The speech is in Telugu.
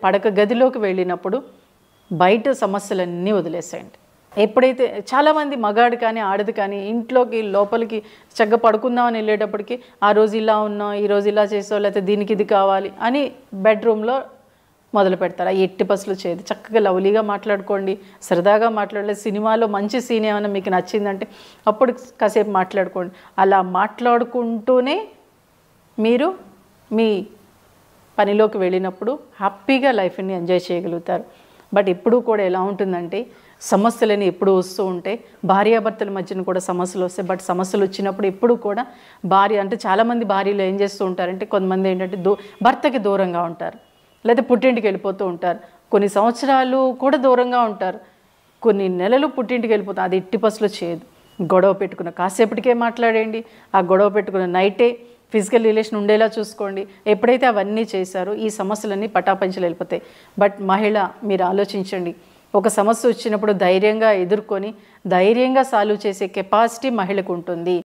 పడక గదిలోకి వెళ్ళినప్పుడు బయట సమస్యలన్నీ వదిలేసేయండి. ఎప్పుడైతే చాలామంది మగాడు కానీ ఆడది కానీ ఇంట్లోకి లోపలికి చక్కగా పడుకుందామని వెళ్ళేటప్పటికి ఆ రోజు ఇలా ఉన్నాం, ఈరోజు ఇలా చేసావు, లేకపోతే దీనికి ఇది కావాలి అని బెడ్రూమ్లో మొదలు పెడతారు. ఆ ఎట్టి పసులు చేయదు. చక్కగా లవ్లీగా మాట్లాడుకోండి, సరదాగా మాట్లాడలేదు. సినిమాలో మంచి సీన్ ఏమైనా మీకు నచ్చిందంటే అప్పుడు కాసేపు మాట్లాడుకోండి. అలా మాట్లాడుకుంటూనే మీరు మీ పనిలోకి వెళ్ళినప్పుడు హ్యాపీగా లైఫ్ని ఎంజాయ్ చేయగలుగుతారు. బట్ ఎప్పుడూ కూడా ఎలా ఉంటుందంటే సమస్యలని ఎప్పుడు వస్తూ ఉంటే భార్యాభర్తల మధ్యన కూడా సమస్యలు వస్తాయి. బట్ సమస్యలు వచ్చినప్పుడు ఎప్పుడు కూడా భార్య అంటే చాలామంది భార్యలు ఏం చేస్తూ ఉంటారంటే కొంతమంది ఏంటంటే భర్తకి దూరంగా ఉంటారు, లేదా పుట్టింటికి వెళ్ళిపోతూ ఉంటారు. కొన్ని సంవత్సరాలు కూడా దూరంగా ఉంటారు, కొన్ని నెలలు పుట్టింటికి వెళ్ళిపోతారు. అది ఎట్టి పసులు చేయదు. గొడవ పెట్టుకున్న కాసేపటికే మాట్లాడేయండి. ఆ గొడవ పెట్టుకున్న నైటే ఫిజికల్ రిలేషన్ ఉండేలా చూసుకోండి. ఎప్పుడైతే అవన్నీ చేశారో ఈ సమస్యలన్నీ పటాపంచలు వెళ్ళిపోతాయి. బట్ మహిళ మీరు ఆలోచించండి, ఒక సమస్య వచ్చినప్పుడు ధైర్యంగా ఎదుర్కొని ధైర్యంగా సాల్వ్ చేసే కెపాసిటీ మహిళకు ఉంటుంది.